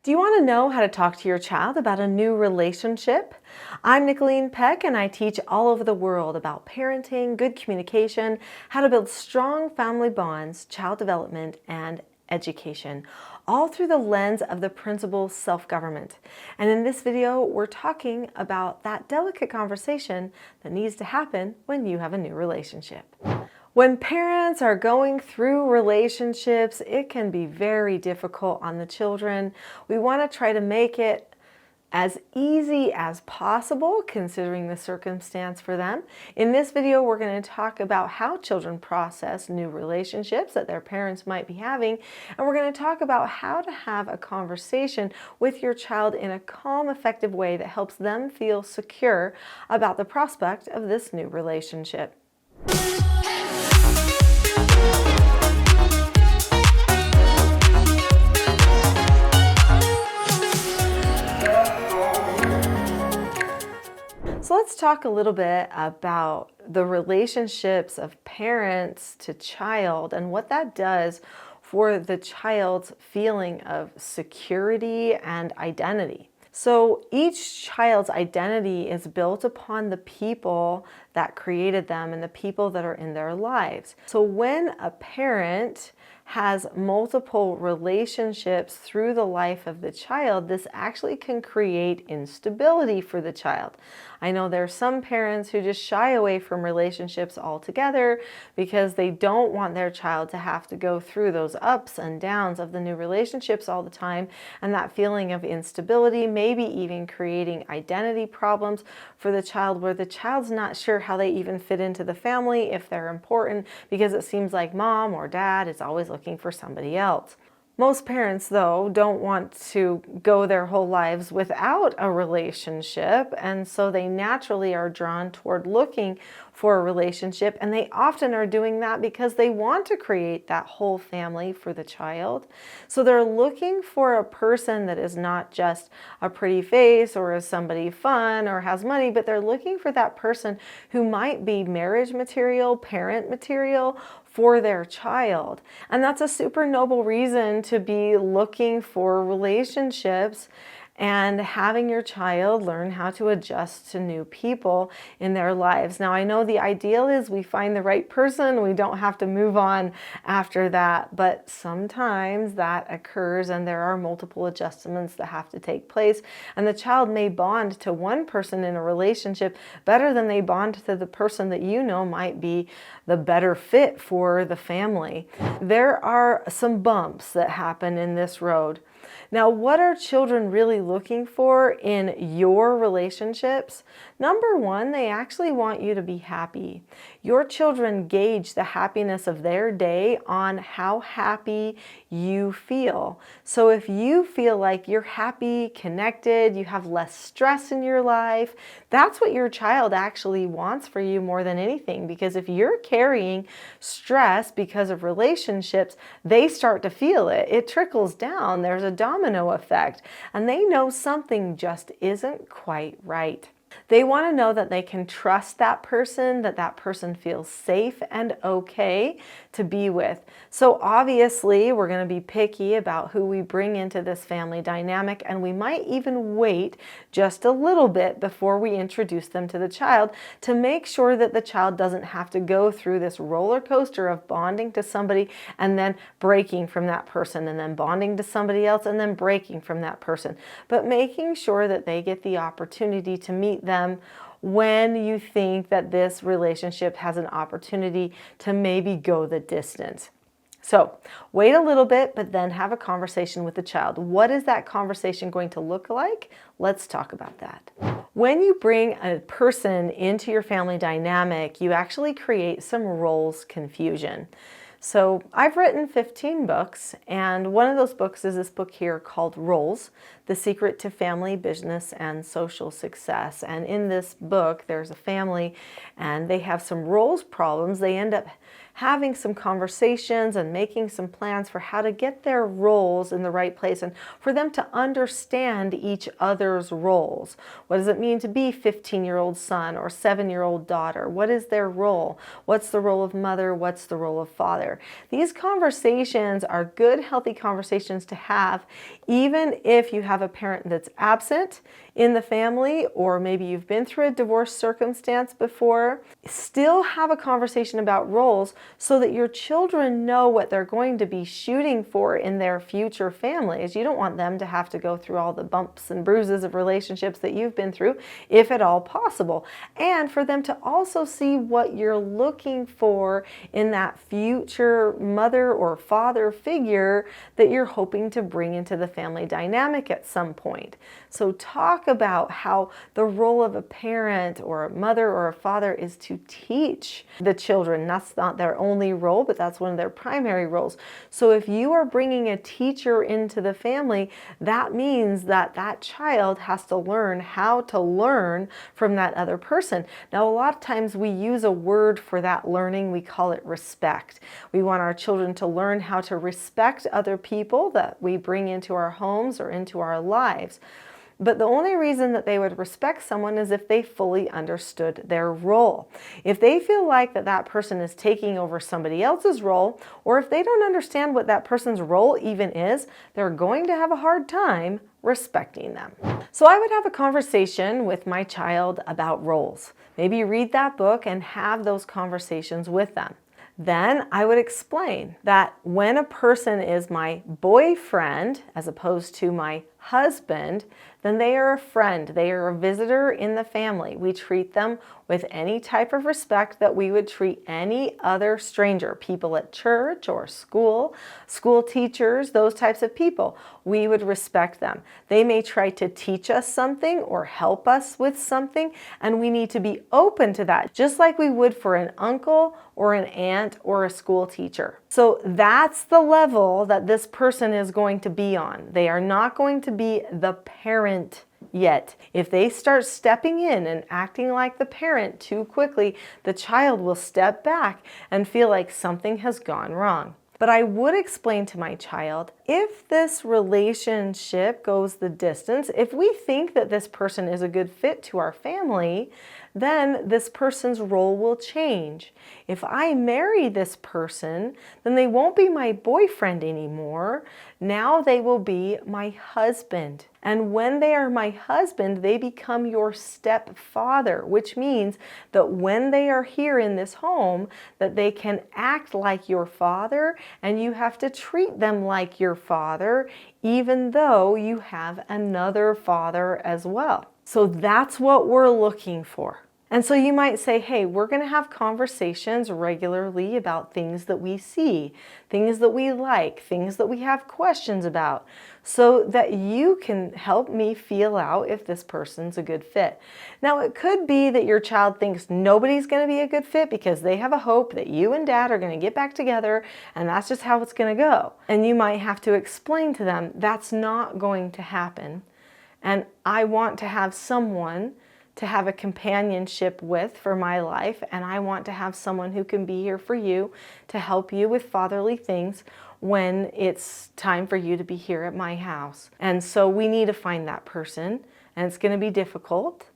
Do you want to know how to talk to your child about a new relationship? I'm Nicholeen Peck, and I teach all over the world about parenting, good communication, how to build strong family bonds, child development, and education, all through the lens of the principle self-government. And in this video, we're talking about that delicate conversation that needs to happen when you have a new relationship. When parents are going through relationships, it can be very difficult on the children. We want to try to make it as easy as possible, considering the circumstance for them. In this video, we're going to talk about how children process new relationships that their parents might be having, and we're going to talk about how to have a conversation with your child in a calm, effective way that helps them feel secure about the prospect of this new relationship. So let's talk a little bit about the relationships of parents to child and what that does for the child's feeling of security and identity. So each child's identity is built upon the people that created them and the people that are in their lives. So when a parent has multiple relationships through the life of the child, this actually can create instability for the child. I know there are some parents who just shy away from relationships altogether because they don't want their child to have to go through those ups and downs of the new relationships all the time, and that feeling of instability, maybe even creating identity problems for the child where the child's not sure how they even fit into the family, if they're important, because it seems like mom or dad is always looking for somebody else. Most parents, though, don't want to go their whole lives without a relationship, and so they naturally are drawn toward looking for a relationship, and they often are doing that because they want to create that whole family for the child. So they're looking for a person that is not just a pretty face or is somebody fun or has money, but they're looking for that person who might be marriage material, parent material for their child. And that's a super noble reason to be looking for relationships and having your child learn how to adjust to new people in their lives. Now, I know the ideal is we find the right person, we don't have to move on after that, but sometimes that occurs and there are multiple adjustments that have to take place, and the child may bond to one person in a relationship better than they bond to the person that you know might be the better fit for the family. There are some bumps that happen in this road. Now, what are children really looking for in your relationships? Number one, they actually want you to be happy. Your children gauge the happiness of their day on how happy you feel. So if you feel like you're happy, connected, you have less stress in your life, that's what your child actually wants for you more than anything. Because if you're carrying stress because of relationships, they start to feel it. It trickles down. There's a domino effect, and they know something just isn't quite right. They want to know that they can trust that person feels safe and okay to be with. So obviously, we're going to be picky about who we bring into this family dynamic, and we might even wait just a little bit before we introduce them to the child to make sure that the child doesn't have to go through this roller coaster of bonding to somebody and then breaking from that person, and then bonding to somebody else and then breaking from that person. But making sure that they get the opportunity to meet them when you think that this relationship has an opportunity to maybe go the distance. So wait a little bit, but then have a conversation with the child. What is that conversation going to look like? Let's talk about that. When you bring a person into your family dynamic, you actually create some roles confusion. So I've written 15 books, and one of those books is this book here called Roles: The Secret to Family, Business, and Social Success. And in this book, there's a family, and they have some roles problems. They end up having some conversations and making some plans for how to get their roles in the right place and for them to understand each other's roles. What does it mean to be 15-year-old son or 7-year-old daughter? What is their role? What's the role of mother? What's the role of father? These conversations are good, healthy conversations to have, even if you have a parent that's absent in the family, or maybe you've been through a divorce circumstance before. Still have a conversation about roles so that your children know what they're going to be shooting for in their future families. You don't want them to have to go through all the bumps and bruises of relationships that you've been through, if at all possible. And for them to also see what you're looking for in that future mother or father figure that you're hoping to bring into the family dynamic at some point. So talk about how the role of a parent or a mother or a father is to teach the children. That's not their only role, but that's one of their primary roles. So if you are bringing a teacher into the family, that means that that child has to learn how to learn from that other person. Now, a lot of times we use a word for that learning. We call it respect. We want our children to learn how to respect other people that we bring into our homes or into our lives. But the only reason that they would respect someone is if they fully understood their role. If they feel like that person is taking over somebody else's role, or if they don't understand what that person's role even is, they're going to have a hard time respecting them. So I would have a conversation with my child about roles. Maybe read that book and have those conversations with them. Then I would explain that when a person is my boyfriend as opposed to my husband, then they are a friend. They are a visitor in the family. We treat them with any type of respect that we would treat any other stranger, people at church or school teachers, those types of people. We would respect them. They may try to teach us something or help us with something, and we need to be open to that, just like we would for an uncle or an aunt or a school teacher. So that's the level that this person is going to be on. They are not going to be the parent yet. If they start stepping in and acting like the parent too quickly, the child will step back and feel like something has gone wrong. But I would explain to my child, if this relationship goes the distance, if we think that this person is a good fit to our family, then this person's role will change. If I marry this person, then they won't be my boyfriend anymore. Now they will be my husband. And when they are my husband, they become your stepfather, which means that when they are here in this home, that they can act like your father, and you have to treat them like your father, even though you have another father as well. So that's what we're looking for. And so you might say, hey, we're going to have conversations regularly about things that we see, things that we like, things that we have questions about, so that you can help me feel out if this person's a good fit. Now, it could be that your child thinks nobody's going to be a good fit because they have a hope that you and dad are going to get back together, and that's just how it's going to go. And you might have to explain to them that's not going to happen. And I want to have someone to have a companionship with for my life, and I want to have someone who can be here for you to help you with fatherly things when it's time for you to be here at my house. And so we need to find that person, and it's going to be difficult,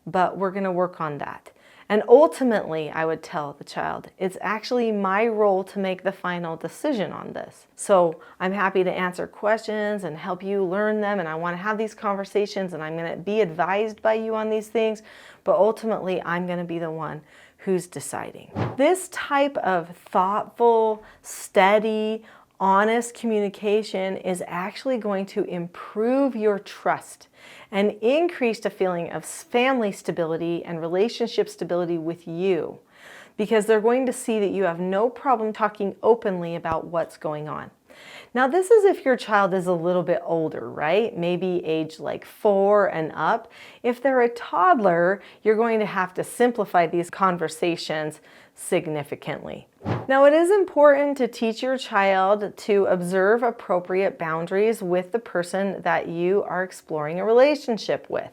but we're going to work on that. And ultimately, I would tell the child, it's actually my role to make the final decision on this. So I'm happy to answer questions and help you learn them, and I want to have these conversations, and I'm going to be advised by you on these things, but ultimately I'm going to be the one who's deciding. This type of thoughtful, steady, honest communication is actually going to improve your trust and increase a feeling of family stability and relationship stability with you, because they're going to see that you have no problem talking openly about what's going on. Now, this is if your child is a little bit older, right? Maybe age like 4 and up. If they're a toddler, you're going to have to simplify these conversations significantly. Now, it is important to teach your child to observe appropriate boundaries with the person that you are exploring a relationship with.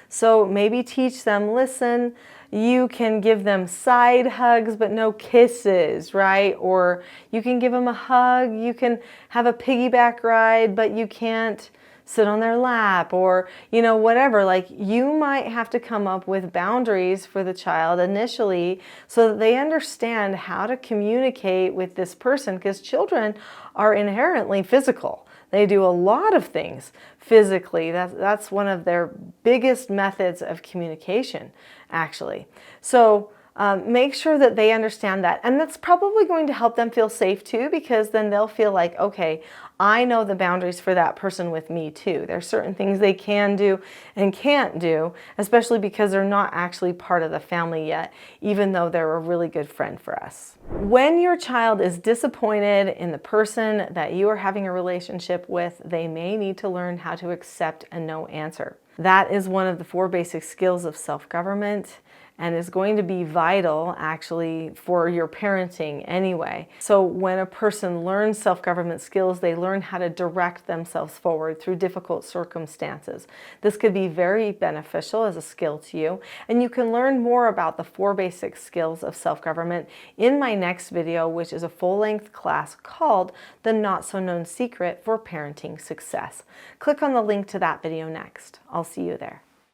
So maybe teach them, listen, you can give them side hugs, but no kisses, right? Or you can give them a hug, you can have a piggyback ride, but you can't sit on their lap, or, whatever. Like, you might have to come up with boundaries for the child initially so that they understand how to communicate with this person, because children are inherently physical. They do a lot of things physically. That's one of their biggest methods of communication, actually. So make sure that they understand that. And that's probably going to help them feel safe too, because then they'll feel like, okay, I know the boundaries for that person with me too. There's certain things they can do and can't do, especially because they're not actually part of the family yet, even though they're a really good friend for us. When your child is disappointed in the person that you are having a relationship with, they may need to learn how to accept a no answer. That is one of the 4 basic skills of self-government, and is going to be vital actually for your parenting anyway. So when a person learns self-government skills, they learn how to direct themselves forward through difficult circumstances. This could be very beneficial as a skill to you, and you can learn more about the 4 basic skills of self-government in my next video, which is a full-length class called The Not So Known Secret for Parenting Success. Click on the link to that video next. I'll see you there.